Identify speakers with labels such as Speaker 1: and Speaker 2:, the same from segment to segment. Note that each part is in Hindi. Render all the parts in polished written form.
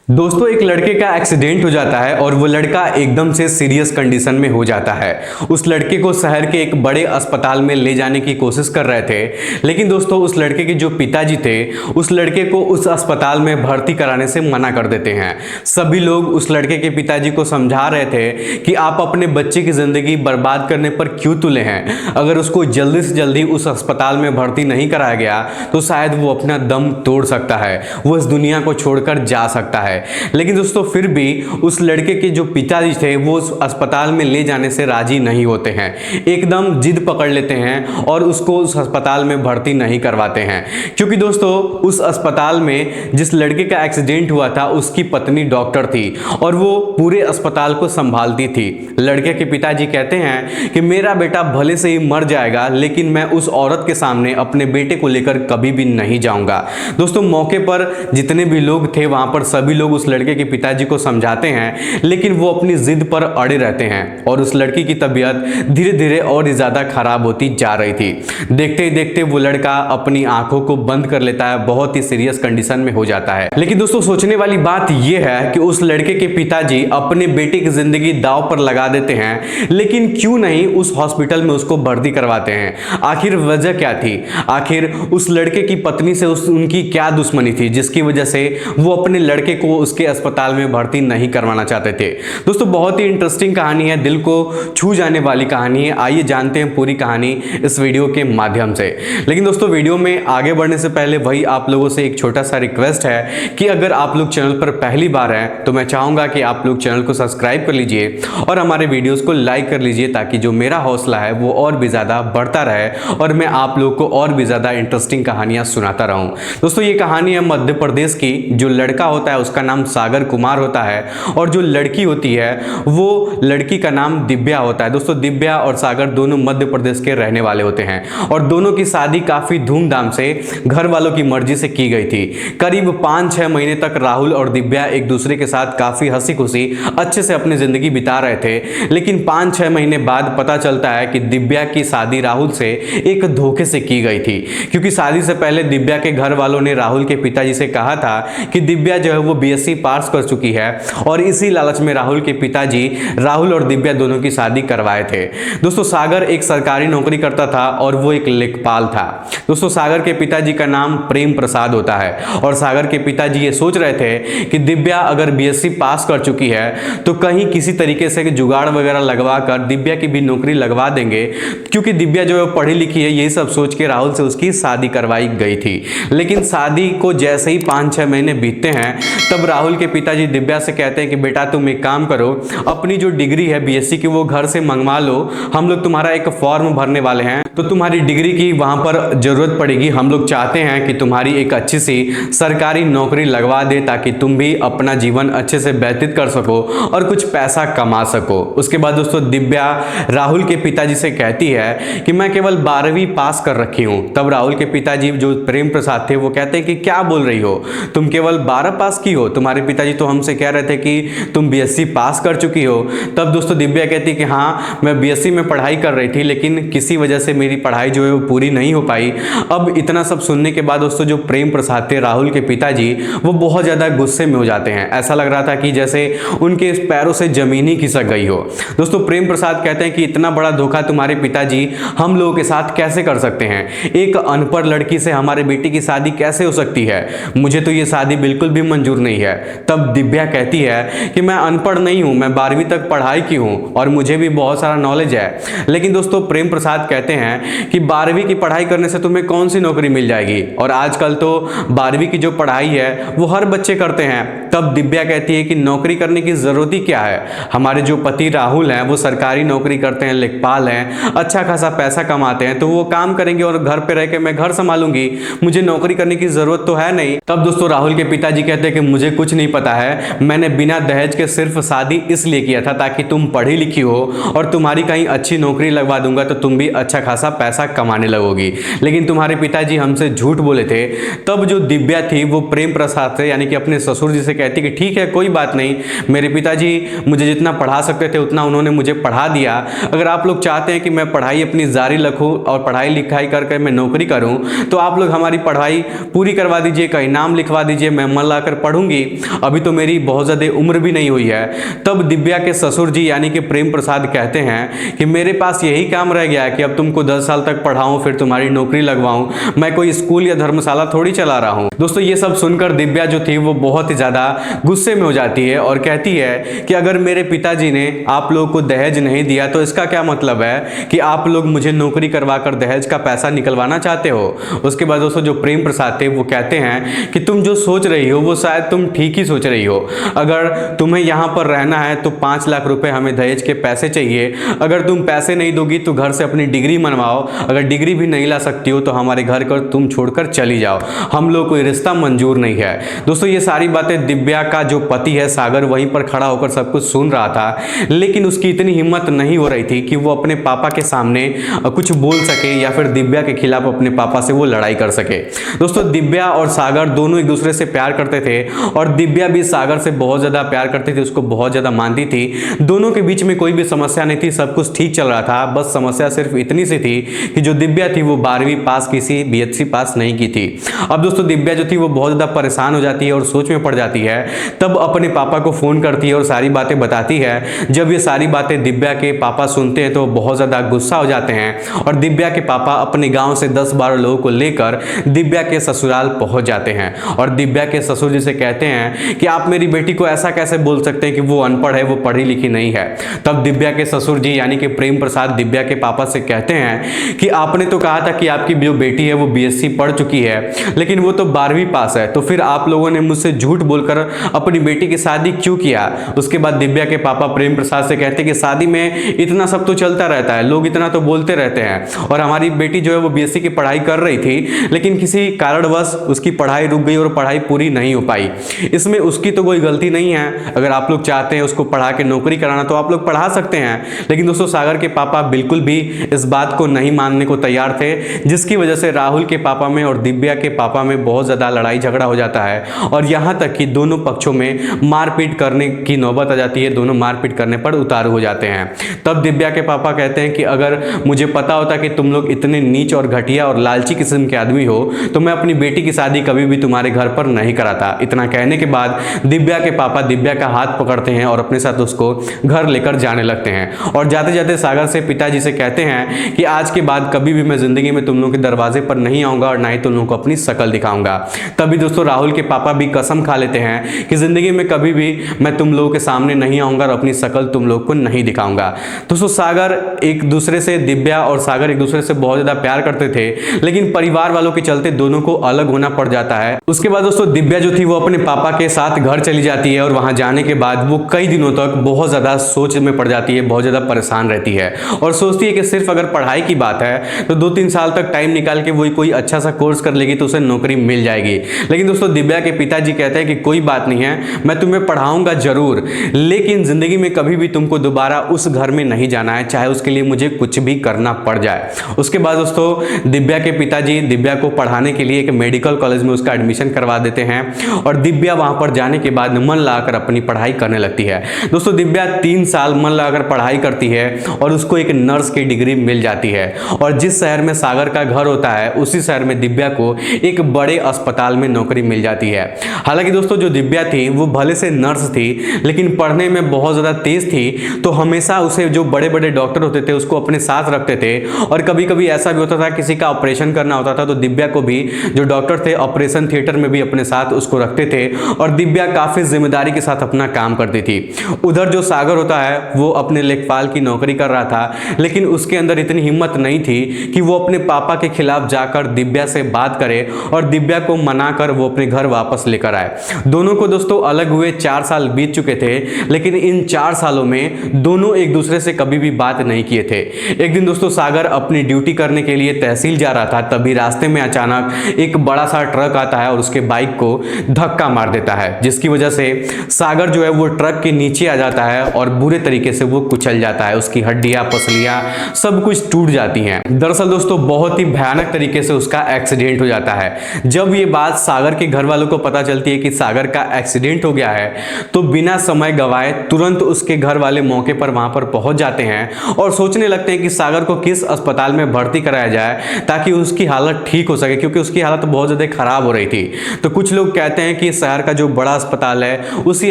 Speaker 1: दोस्तों एक लड़के का एक्सीडेंट हो जाता है और वो लड़का एकदम से सीरियस कंडीशन में हो जाता है। उस लड़के को शहर के एक बड़े अस्पताल में ले जाने की कोशिश कर रहे थे, लेकिन दोस्तों उस लड़के के जो पिताजी थे उस लड़के को उस अस्पताल में भर्ती कराने से मना कर देते हैं। सभी लोग उस लड़के के पिताजी को समझा रहे थे कि आप अपने बच्चे की जिंदगी बर्बाद करने पर क्यों तुले हैं। अगर उसको जल्दी से जल्दी उस अस्पताल में भर्ती नहीं कराया गया तो शायद वो अपना दम तोड़ सकता है, वो इस दुनिया को छोड़कर जा सकता है। लेकिन दोस्तों फिर भी उस लड़के के जो पिताजी थे वो उस अस्पताल में ले जाने से राजी नहीं होते हैं, एकदम जिद पकड़ लेते हैं और उसको उस अस्पताल में भर्ती नहीं करवाते हैं। क्योंकि दोस्तों उस अस्पताल में जिस लड़के का एक्सीडेंट हुआ था उसकी पत्नी डॉक्टर थी और वो पूरे अस्पताल को संभालती थी। लड़के के पिताजी कहते हैं कि मेरा बेटा भले से ही मर जाएगा लेकिन मैं उस औरत के सामने अपने बेटे को लेकर कभी भी नहीं जाऊंगा। दोस्तों मौके पर जितने भी लोग थे वहां पर सभी लोग उस लड़के के पिताजी को समझाते हैं, लेकिन वो अपनी जिद पर अड़े रहते हैं और उस लड़की की तबीयत धीरे धीरे और ज्यादा खराब होती जा रही थी। देखते ही देखते वो लड़का अपनी आंखों को बंद कर लेता है, बहुत ही सीरियस कंडीशन में हो जाता है। लेकिन दोस्तों सोचने वाली बात यह है कि उस लड़के के पिताजी अपने बेटे की जिंदगी दांव पर लगा देते हैं, लेकिन क्यों नहीं उस हॉस्पिटल में उसको भर्ती करवाते हैं। आखिर वजह क्या थी, आखिर उस लड़के की पत्नी से उनकी क्या दुश्मनी थी जिसकी वजह से वो अपने लड़के को उसके अस्पताल में भर्ती नहीं करवाना चाहते थे। दोस्तों बहुत ही इंटरेस्टिंग कहानी है, दिल को छू जाने वाली कहानी है। आइए जानते हैं पूरी कहानी इस वीडियो के माध्यम से। लेकिन दोस्तों वीडियो में आगे बढ़ने से पहले वही आप लोगों से एक छोटा सा रिक्वेस्ट है कि अगर आप लोग चैनल पर पहली बार हैं तो मैं चाहूंगा कि आप लोग चैनल को सब्सक्राइब कर लीजिए और हमारे वीडियोस को लाइक कर लीजिए, ताकि जो मेरा हौसला है वो और भी ज्यादा बढ़ता रहे और मैं आप लोग को और भी ज्यादा इंटरेस्टिंग कहानियां सुनाता रहूं। दोस्तों ये कहानी है मध्य प्रदेश की। जो लड़का होता है उसका नाम सागर कुमार होता है और जो लड़की होती है वो लड़की का नाम दिव्या होता है। दोस्तों दिव्या और सागर दोनों मध्य प्रदेश के रहने वाले होते हैं और दोनों की शादी काफी धूमधाम से घर वालों की मर्जी से की गई थी। करीब 5-6 महीने तक राहुल और दिव्या एक दूसरे के साथ काफी हंसी खुशी अच्छे से अपनी जिंदगी बिता रहे थे। लेकिन 5-6 महीने बाद पता चलता है कि दिव्या की शादी राहुल से एक धोखे से की गई थी, क्योंकि शादी से पहले दिव्या के घर वालों ने राहुल के पिताजी से कहा था कि दिव्या जो है वो बीएससी पास कर चुकी है और इसी लालच में राहुल के पिताजी राहुल और दिव्या दोनों की शादी करवाए थे। दोस्तों सागर एक सरकारी नौकरी करता था और वो एक लेखपाल था। दोस्तों सागर के पिताजी का नाम प्रेम प्रसाद होता है और सागर के पिताजी ये सोच रहे थे कि दिव्या अगर बीएससी पास कर चुकी है तो कहीं किसी तरीके से जुगाड़ वगैरह लगवा कर दिव्या की भी नौकरी लगवा देंगे, क्योंकि दिव्या जो है पढ़ी लिखी है, यही सब सोच के राहुल से उसकी शादी करवाई गई थी। लेकिन शादी को जैसे ही 5-6 महीने बीतते हैं तब राहुल के पिताजी दिव्या से कहते हैं कि बेटा तुम एक काम करो, अपनी जो डिग्री है बीएससी की वो घर से मंगवा लो, हम लोग तुम्हारा एक फॉर्म भरने वाले हैं तो तुम्हारी डिग्री की वहां पर जरूरत पड़ेगी। हम लोग चाहते हैं कि तुम्हारी एक अच्छी सी सरकारी नौकरी लगवा दे ताकि तुम भी अपना जीवन अच्छे से व्यतीत कर सको और कुछ पैसा कमा सको। उसके बाद दोस्तों दिव्या राहुल के पिताजी से कहती है कि मैं केवल 12वीं पास कर रखी हूं। तब राहुल के पिताजी जो प्रेम प्रसाद थे वो कहते हैं कि क्या बोल रही हो, तुम केवल 12 पास की हो, तुम्हारे पिताजी तो हमसे कह रहे थे कि तुम बीएससी पास कर चुकी हो। तब दोस्तों दिव्या कहती है कि हाँ मैं बीएससी में पढ़ाई कर रही थी, लेकिन किसी वजह से मेरी पढ़ाई जो है वो पूरी नहीं हो पाई। अब इतना सब सुनने के बाद दोस्तों जो प्रेम प्रसाद थे राहुल के पिताजी वो बहुत ज्यादा गुस्से में हो जाते हैं। ऐसा लग रहा था कि जैसे उनके पैरों से जमीन ही खिसक गई हो। दोस्तों प्रेम प्रसाद कहते हैं कि इतना बड़ा धोखा तुम्हारे पिताजी हम लोगों के साथ कैसे कर सकते हैं, एक अनपढ़ लड़की से हमारे बेटी की शादी कैसे हो सकती है, मुझे तो ये शादी बिल्कुल भी मंजूर नहीं है। तब दिव्या कहती है कि मैं अनपढ़ नहीं हूं, मैं 12वीं तक पढ़ाई की हूं और मुझे भी बहुत सारा नॉलेज है। लेकिन दोस्तों प्रेम प्रसाद कहते हैं कि 12वीं की पढ़ाई करने से तुम्हें कौन सी नौकरी मिल जाएगी, और आजकल तो 12वीं की जो पढ़ाई है वो हर बच्चे करते हैं। तब दिव्या कहती है कि नौकरी करने की जरूरत ही क्या है, हमारे जो पति राहुल हैं वो सरकारी नौकरी करते हैं, लेखपाल हैं, अच्छा खासा पैसा कमाते हैं, तो वो काम करेंगे और घर पे रह के मैं घर संभालूंगी, मुझे नौकरी करने की जरूरत तो है नहीं। तब दोस्तों राहुल के पिताजी कहते हैं कि मुझे कुछ नहीं पता है, मैंने बिना दहेज के सिर्फ शादी इसलिए किया था ताकि तुम पढ़ी लिखी हो और तुम्हारी कहीं अच्छी नौकरी लगवा दूंगा तो तुम भी अच्छा खासा पैसा कमाने लगोगी, लेकिन तुम्हारे पिताजी हमसे झूठ बोले थे। तब जो दिव्या थी वो प्रेम प्रसाद से यानी कि अपने ससुर जी से कहती कि ठीक है कोई बात नहीं, मेरे पिताजी मुझे जितना पढ़ा सकते थे उतना उन्होंने मुझे पढ़ा दिया, अगर आप लोग चाहते हैं कि मैं पढ़ाई अपनी जारी रखूं और पढ़ाई लिखाई करके मैं नौकरी करूं तो आप लोग हमारी पढ़ाई पूरी करवा दीजिए, कहीं नाम लिखवा दीजिए, मैं मन लाकर पढ़ूंगी होगी, अभी तो मेरी बहुत ज़्यादा उम्र भी नहीं हुई है। तब दिव्या के ससुर जी यानी कि प्रेम प्रसाद कहते हैं कि मेरे पास यही काम रह गया है कि अब तुमको 10 साल तक पढ़ाऊं, फिर तुम्हारी नौकरी लगवाऊं, मैं कोई स्कूल या धर्मशाला थोड़ी चला रहा हूं। दोस्तों ये सब सुनकर दिव्या जो थी वो बहुत ही ज़्यादा गुस्से में हो जाती है और कहती है कि अगर मेरे पिताजी ने आप लोगों को दहेज नहीं दिया तो इसका क्या मतलब है कि आप लोग मुझे नौकरी करवा कर दहेज का पैसा निकलवाना चाहते हो। उसके बाद दोस्तों जो प्रेम प्रसाद थे वो कहते हैं कि तुम जो सोच रही हो वो शायद तुम ठीक ही सोच रही हो। अगर तुम्हें यहाँ पर रहना है तो 5 लाख रुपए हमें दहेज के पैसे चाहिए। अगर तुम पैसे नहीं दोगी तो घर से अपनी डिग्री मनवाओ, अगर डिग्री भी नहीं ला सकती हो तो हमारे घर कर तुम छोड़कर चली जाओ, हम लोग कोई रिश्ता मंजूर नहीं है। दोस्तों ये सारी बातें दिव्या का जो पति है सागर वहीं पर खड़ा होकर सब कुछ सुन रहा था, लेकिन उसकी इतनी हिम्मत नहीं हो रही थी कि वो अपने पापा के सामने कुछ बोल सके या फिर दिव्या के खिलाफ अपने पापा से वो लड़ाई कर सके। दोस्तों दिव्या और सागर दोनों एक दूसरे से प्यार करते थे और दिव्या भी सागर से बहुत ज़्यादा प्यार करती थी, उसको बहुत ज़्यादा मानती थी। दोनों के बीच में कोई भी समस्या नहीं थी, सब कुछ ठीक चल रहा था। बस समस्या सिर्फ इतनी सी थी कि जो दिव्या थी वो 12वीं पास की सी, BSc पास नहीं की थी। अब दोस्तों दिव्या जो थी वो बहुत ज़्यादा परेशान हो जाती है और सोच में पड़ जाती है। तब अपने पापा को फ़ोन करती है और सारी बातें बताती है। जब ये सारी बातें दिव्या के पापा सुनते हैं तो बहुत ज़्यादा गुस्सा हो जाते हैं और दिव्या के पापा अपने गाँव से 10-12 लोगों को लेकर दिव्या के ससुराल पहुँच जाते हैं और दिव्या के ससुर जी से कहते हैं कि आप मेरी बेटी को ऐसा कैसे बोल सकते हैं कि वो अनपढ़ है, वो पढ़ी लिखी नहीं है। तब दिव्या के ससुर जी यानी कि प्रेम प्रसाद दिव्या के पापा से कहते हैं कि आपने तो कहा था कि आपकी जो बेटी है वो BSc पढ़ चुकी है, लेकिन वो तो 12वीं पास है, तो फिर आप लोगों ने मुझसे झूठ बोलकर अपनी बेटी की शादी क्यों किया। उसके बाद दिव्या के पापा प्रेम प्रसाद से कहते हैं कि शादी में इतना सब तो चलता रहता है, लोग इतना तो बोलते रहते हैं और हमारी बेटी जो है वो BSc की पढ़ाई कर रही थी, लेकिन किसी कारणवश उसकी पढ़ाई रुक गई और पढ़ाई पूरी नहीं हो पाई। इसमें उसकी तो कोई गलती नहीं है, अगर आप लोग चाहते हैं उसको पढ़ा के नौकरी कराना तो आप लोग पढ़ा सकते हैं। लेकिन दोस्तों सागर के पापा बिल्कुल भी इस बात को नहीं मानने को तैयार थे, जिसकी वजह से राहुल के पापा में और दिव्या के पापा में बहुत ज़्यादा लड़ाई झगड़ा हो जाता है और यहाँ तक कि दोनों पक्षों में मारपीट करने की नौबत आ जाती है, दोनों मारपीट करने पर उतारू हो जाते हैं। तब दिव्या के पापा कहते हैं कि अगर मुझे पता होता कि तुम लोग इतने नीच और घटिया और लालची किस्म के आदमी हो तो मैं अपनी बेटी की शादी कभी भी तुम्हारे घर पर नहीं कराता। इतना कहने के बाद दिव्या के पापा दिव्या का हाथ पकड़ते हैं और अपने साथ उसको घर लेकर जाने लगते हैं और जाते जाते सागर से पिताजी से कहते हैं कि आज के बाद कभी भी मैं जिंदगी में तुम लोगों के दरवाजे पर नहीं आऊंगा और ना ही तुम लोगों को अपनी शक्ल दिखाऊंगा। तभी दोस्तों राहुल के पापा भी कसम खा लेते हैं कि जिंदगी में कभी भी मैं तुम लोगों के सामने नहीं आऊंगा और अपनी शक्ल तुम लोग को नहीं दिखाऊंगा। दोस्तों सागर एक दूसरे से, दिव्या और सागर एक दूसरे से बहुत ज्यादा प्यार करते थे, लेकिन परिवार वालों के चलते दोनों को अलग होना पड़ जाता है। उसके बाद दोस्तों दिव्या जो थी वो अपने पापा के साथ घर चली जाती है और वहां जाने के बाद वो कई दिनों तक बहुत ज्यादा सोच में पड़ जाती है, बहुत ज्यादा परेशान रहती है और सोचती है कि सिर्फ अगर पढ़ाई की बात है तो 2-3 साल तक टाइम निकाल के वही कोई अच्छा सा कोर्स कर लेगी तो उसे नौकरी मिल जाएगी। लेकिन दोस्तों दिव्या के पिताजी कहते हैं कि कोई बात नहीं है, मैं तुम्हें पढ़ाऊंगा जरूर, लेकिन जिंदगी में कभी भी तुमको दोबारा उस घर में नहीं जाना है, चाहे उसके लिए मुझे कुछ भी करना पड़ जाए। उसके बाद दोस्तों दिव्या के पिताजी दिव्या को पढ़ाने के लिए एक मेडिकल कॉलेज में उसका एडमिशन करवा देते हैं और दिव्या वहां पर जाने के बाद मन लगाकर अपनी पढ़ाई करने लगती है। दोस्तों दिव्या 3 साल मन लगाकर पढ़ाई करती है और उसको एक नर्स की डिग्री मिल जाती है और जिस शहर में सागर का घर होता है उसी शहर में दिव्या को एक बड़े अस्पताल में नौकरी मिल जाती है। हालांकि दोस्तों जो दिव्या थी वो भले से नर्स थी लेकिन पढ़ने में बहुत ज़्यादा तेज थी, तो हमेशा उसे जो बड़े बड़े डॉक्टर होते थे उसको अपने साथ रखते थे और कभी कभी ऐसा भी होता था किसी का ऑपरेशन करना होता था तो दिव्या को भी जो डॉक्टर थे ऑपरेशन थिएटर में भी अपने साथ उसको रखते थे और दिव्या काफ़ी जिम्मेदारी के साथ अपना काम करती थी। उधर जो सागर होता है वो अपने लेखपाल की नौकरी कर रहा था, लेकिन उसके अंदर इतनी हिम्मत नहीं थी कि वो अपने पापा के खिलाफ जाकर दिव्या से बात करे और दिव्या को मनाकर वो अपने घर वापस लेकर आए। दोनों को दोस्तों अलग हुए 4 साल बीत चुके थे, लेकिन इन 4 सालों में दोनों एक दूसरे से कभी भी बात नहीं किए थे। एक दिन दोस्तों सागर अपनी ड्यूटी करने के लिए तहसील जा रहा था, तभी रास्ते में अचानक एक बड़ा सा ट्रक आता है और उसके बाइक को धक्का मार देता है, जिसकी वजह से सागर जो है वो ट्रक के नीचे आ जाता है और बुरे तरीके से वो कुचल जाता है, उसकी हड्डियां पसलियां सब कुछ टूट जाती हैं। दरअसल दोस्तों बहुत ही भयानक तरीके से उसका एक्सीडेंट हो जाता है। जब ये बात सागर के घर वालों को पता चलती है कि सागर का एक्सीडेंट हो गया है तो बिना समय गवाए तुरंत उसके घर वाले मौके पर वहां पर पहुंच जाते हैं और सोचने लगते हैं कि सागर को किस अस्पताल में भर्ती कराया जाए ताकि उसकी हालत ठीक हो सके, क्योंकि उसकी हालत बहुत ज़्यादा खराब हो रही थी। तो कुछ लोग कहते हैं कि शहर का जो बड़ा अस्पताल है उसी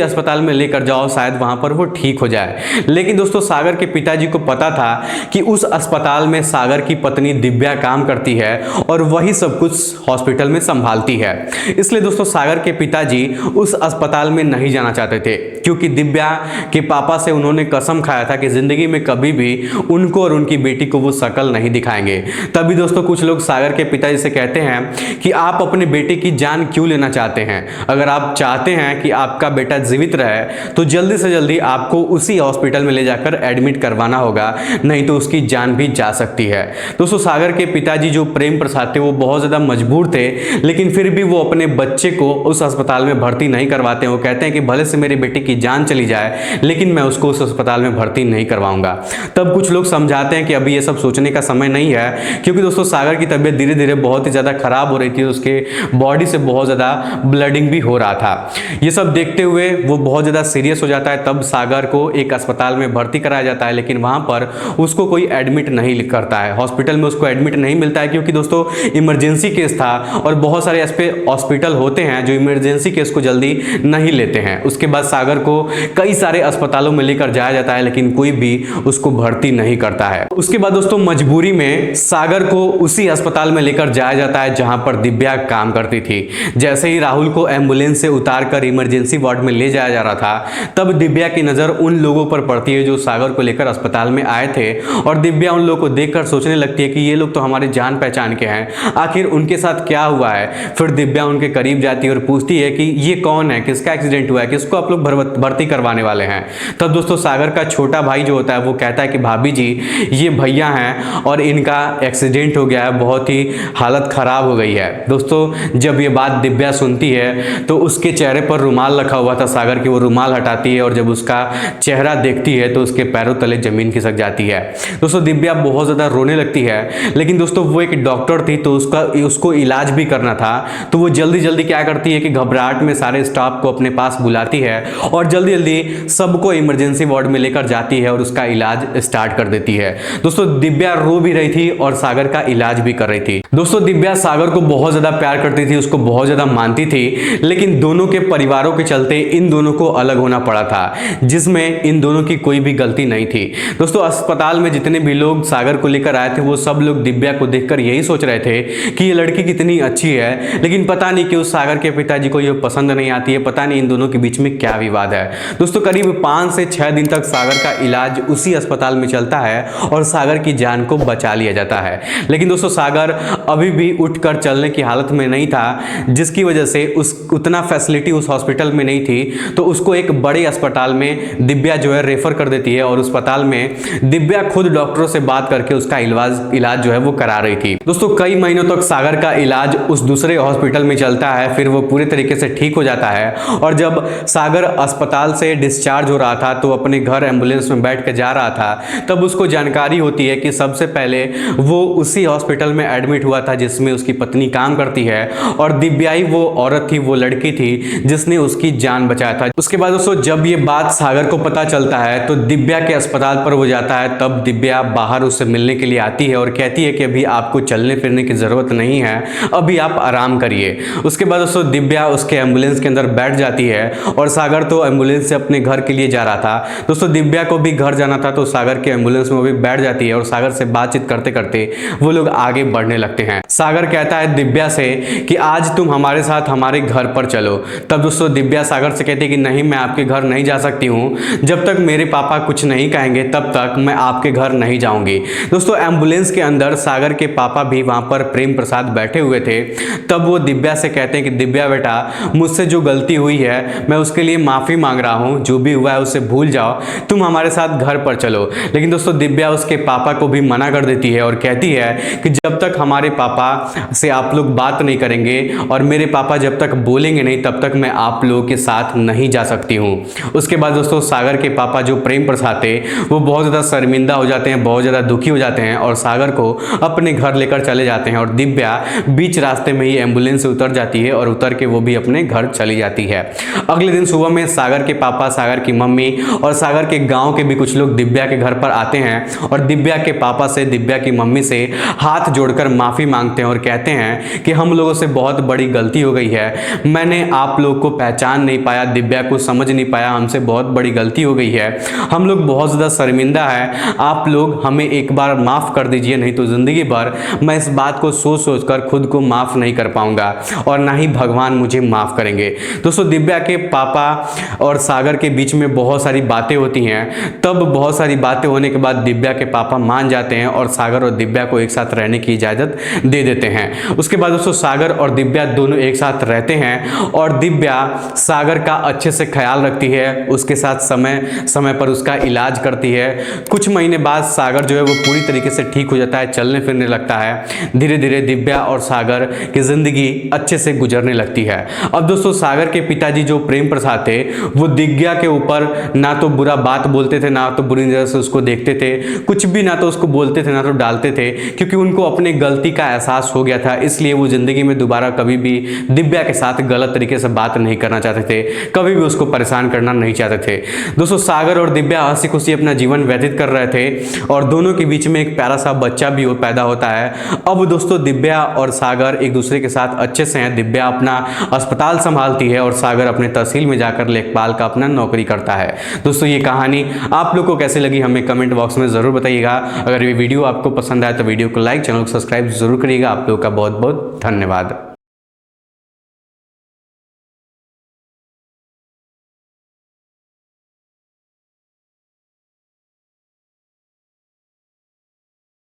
Speaker 1: अस्पताल में लेकर जाओ, शायद वहां पर वो ठीक हो जाए। लेकिन दोस्तों सागर के पिताजी को पता था कि उस अस्पताल में सागर की पत्नी दिव्या काम करती है और वही सब कुछ हॉस्पिटल में संभालती है। इसलिए दोस्तों सागर के पिताजी उस अस्पताल में नहीं जाना चाहते थे, क्योंकि दिव्या के पापा से उन्होंने कसम खाया था कि जिंदगी में कभी भी उनको और उनकी बेटी को वो शक्ल नहीं दिखाएंगे। तभी दोस्तों कुछ लोग सागर के पिताजी से कहते हैं कि आप अपने बेटे की जान क्यों लेना चाहते हैं? अगर आप चाहते हैं कि आपका बेटा जीवित रहे तो जल्दी से जल्दी आपको उसी हॉस्पिटल में ले जाकर एडमिट करवाना होगा, नहीं तो उसकी जान भी जा सकती है। दोस्तों सागर के पिताजी जो प्रेम प्रसाद थे वो बहुत ज़्यादा मजबूर थे, लेकिन फिर भी वो अपने बच्चे को उस अस्पताल में भर्ती नहीं करवाते हैं। वो कहते हैं कि भले से मेरी बेटी की जान चली जाए लेकिन मैं उसको उस अस्पताल में भर्ती नहीं करवाऊंगा। तब कुछ लोग समझाते हैं कि अभी ये सब सोचने का समय नहीं है, क्योंकि दोस्तों सागर की तबीयत धीरे धीरे बहुत ही ज़्यादा खराब हो रही थी, उसके बॉडी से बहुत ज़्यादा ब्लडिंग भी हो रहा था। ये सब देखते हुए वो बहुत ज़्यादा सीरियस हो जाता है। तब सागर को एक अस्पताल में भर्ती कराया जाता है, लेकिन वहाँ पर उसको कोई एडमिट नहीं करता है, हॉस्पिटल में उसको एडमिट नहीं मिलता है, क्योंकि दोस्तों इमरजेंसी केस था और बहुत सारे ऐसे हॉस्पिटल होते हैं जो इमरजेंसी केस को जल्दी नहीं लेते हैं। उसके बाद सागर को कई सारे अस्पतालों में लेकर जाया जाता है, लेकिन कोई भी उसको भर्ती नहीं करता है। उसके बाद दोस्तों मजबूरी में सागर को उसी अस्पताल में लेकर जाया जाता है जहां पर दिव्या काम करती थी। जैसे ही राहुल को एम्बुलेंस से उतारकर इमरजेंसी वार्ड में ले जाया जा रहा था, तब दिव्या की नजर उन लोगों पर पड़ती है जो सागर को लेकर अस्पताल में आए थे, और दिव्या उन लोगों को देखकर सोचने लगती है कि ये लोग तो हमारे जान पहचान के हैं, आखिर उनके साथ क्या हुआ है। फिर दिव्या उनके करीब जाती है और पूछती है कि ये कौन है, किसका एक्सीडेंट हुआ है, किसको आप लोग भर्ती करवाने वाले हैं। तब दोस्तों सागर का छोटा भाई जो होता है वो कहता है कि भाभी जी ये भैया हैं और इनका एक्सीडेंट हो गया है, बहुत ही हालत खराब हो गई है। दोस्तों जब ये बात दिव्या सुनती है तो उसके चेहरे पर रुमाल रखा हुआ था सागर की, वो रुमाल हटाती है और जब उसका चेहरा देखती है तो उसके पैरों तले जमीन खिसक जाती है। दोस्तों दिव्या बहुत ज़्यादा रोने लगती है, लेकिन दोस्तों वो एक डॉक्टर थी तो उसको इलाज भी करना था, तो वो जल्दी जल्दी क्या करती है कि घबराहट में सारे स्टाफ को अपने पास बुलाती है और जल्दी जल्दी सबको इमरजेंसी वार्ड में लेकर जाती है और उसका इलाज स्टार्ट कर देती है। दोस्तों दिव्या रो भी रही थी और सागर का इलाज भी कर रही थी। दोस्तों दिव्या सागर को बहुत ज्यादा प्यार करती थी, उसको बहुत ज्यादा मानती थी, लेकिन दोनों के परिवारों के चलते इन दोनों को अलग होना पड़ा था, जिसमें इन दोनों की कोई भी गलती नहीं थी। दोस्तों अस्पताल में जितने भी लोग सागर को लेकर आए थे वो सब लोग दिव्या को देखकर यही सोच रहे थे कि ये लड़की कितनी अच्छी है, लेकिन पता नहीं क्यों सागर के पिताजी को ये पसंद नहीं आती है, पता नहीं इन दोनों के बीच में क्या विवाद है। दोस्तों करीब 5 से 6 दिन तक सागर का इलाज उसी अस्पताल में चलता है और सागर की जान को बचा लिया जाता है। लेकिन दोस्तों सागर अभी भी उठकर चलने की हालत में नहीं था, जिसकी वजह से उतना फैसिलिटी उस हॉस्पिटल में नहीं थी, तो उसको एक बड़े अस्पताल में दिव्या जो है रेफर कर देती है और उस अस्पताल में दिव्या खुद डॉक्टरों से बात करके उसका इलाज जो है वो करा रही थी। दोस्तों कई महीनों तक सागर का इलाज उस दूसरे हॉस्पिटल में चलता है, फिर वो पूरे तरीके से ठीक हो जाता है और जब सागर अस्पताल से डिस्चार्ज हो रहा था तो अपने घर एम्बुलेंस में बैठ के जा रहा था, तब उसको जानकारी होती है कि सबसे पहले वो उसी हॉस्पिटल में एडमिट हुआ था जिसमें उसकी पत्नी काम करती है और दिव्या ही वो औरत थी, वो लड़की थी जिसने उसकी जान बचाया था। उसके बाद दोस्तों जब ये बात सागर को पता चलता है तो दिव्या के अस्पताल पर वो जाता है, तब दिव्या बाहर उससे मिलने के लिए आती है और कहती है कि अभी आपको चलने फिरने की जरूरत नहीं है, अभी आप आराम करिए। उसके बाद दोस्तों दिव्या उसके एम्बुलेंस के अंदर बैठ जाती है और सागर तो एम्बुलेंस से अपने घर के लिए जा रहा था। दोस्तों दिव्या को भी घर जाना था तो सागर के एम्बुलेंस में वो भी बैठ जाती है और सागर से बातचीत करते करते वो लोग आगे बढ़ने लगते हैं। सागर कहता है दिव्या से कि आज तुम हमारे साथ हमारे घर पर चलो। तब दोस्तों दिव्या सागर से कहती है कि नहीं, मैं आपके घर नहीं जा सकती हूँ, जब तक मेरे पापा कुछ नहीं कहेंगे तब तक मैं आपके घर नहीं जाऊंगी। दोस्तों एम्बुलेंस के अंदर सागर के पापा भी वहां पर प्रेम प्रसाद बैठे हुए थे। तब वो दिव्या से कहते हैं कि दिव्या बेटा, मुझसे जो गलती हुई है मैं उसके लिए माफी मांग रहा हूँ, जो भी हुआ है उसे भूल जाओ, तुम हमारे साथ घर पर चलो। लेकिन दोस्तों दिव्या उसके पापा को भी मना कर देती है और कहती है कि जब तक हमारे पापा से आप लोग बात नहीं करेंगे और मेरे पापा जब तक बोलेंगे नहीं तब तक मैं आप लोगों के साथ नहीं जा सकती हूँ। उसके बाद दोस्तों सागर के पापा जो प्रेम प्रसाद थे वो बहुत ज़्यादा शर्मिंदा हो जाते हैं, बहुत ज़्यादा दुखी हो जाते हैं और सागर को अपने घर लेकर चले जाते हैं और दिव्या बीच रास्ते में ही एम्बुलेंस से उतर जाती है और उतर के वो भी अपने घर चली जाती है। अगले दिन सुबह में सागर के पापा, सागर की मम्मी और सागर के गांव के भी कुछ लोग दिव्या के घर पर आते हैं और दिव्या के पापा से, दिव्या की मम्मी से हाथ जोड़कर माफ़ी मांगते हैं और कहते हैं कि हम लोगों से बहुत बड़ी गलती हो गई है, मैंने आप लोग को पहचान नहीं पाया, दिव्या को समझ नहीं पाया, हमसे बहुत बड़ी गलती हो गई है, हम लोग बहुत ज़्यादा शर्मिंदा है, आप लोग हमें एक बार माफ़ कर दीजिए, नहीं तो ज़िंदगी भर मैं इस बात को सोच सोच कर खुद को माफ़ नहीं कर पाऊंगा और ना ही भगवान मुझे माफ़ करेंगे। दोस्तों दिव्या के पापा और सागर के बीच में बहुत सारी बातें होती हैं, तब बहुत सारी बातें होने के बाद दिव्या के पापा मान जाते हैं और सागर और दिव्या को एक साथ रहने की इजाज़त दे देते हैं। उसके बाद दोस्तों सागर और दिव्या दोनों एक साथ रहते हैं और दिव्या सागर का अच्छे से ख्याल रखती है, उसके साथ समय समय पर उसका इलाज करती है। कुछ महीने बाद सागर जो है वो पूरी तरीके से ठीक हो जाता है, चलने फिरने लगता है। धीरे धीरे दिव्या और सागर की ज़िंदगी अच्छे से गुजरने लगती है। अब दोस्तों सागर के पिताजी जो प्रेम प्रसाद थे वो दिव्या के ऊपर ना तो बुरा बात बोलते थे, ना तो बुरी नज़र से उसको देखते थे, कुछ भी ना तो उसको बोलते थे ना तो डालते थे, क्योंकि उनको अपने गलती का एहसास हो गया था। इसलिए वो ज़िंदगी में दोबारा कभी भी दिव्या के साथ गलत तरीके से बात नहीं करना चाहते थे, कभी भी उसको परेशान करना नहीं चाहते थे। दोस्तों सागर और दिव्या हंसी खुशी अपना जीवन व्यतीत कर रहे थे और दोनों के बीच में एक प्यारा सा बच्चा भी पैदा होता है। अब दोस्तों दिव्या और सागर एक दूसरे के साथ अच्छे से हैं। दिव्या अपना अस्पताल संभालती है और सागर अपने तहसील में जाकर लेखपाल का अपना नौकरी करता है। दोस्तों ये कहानी आप लोग को कैसी लगी हमें कमेंट बॉक्स में ज़रूर बताइएगा। अगर ये वीडियो आपको पसंद आए तो वीडियो को लाइक, चैनल को सब्सक्राइब जरूर करिएगा। आप लोगों का बहुत बहुत धन्यवाद।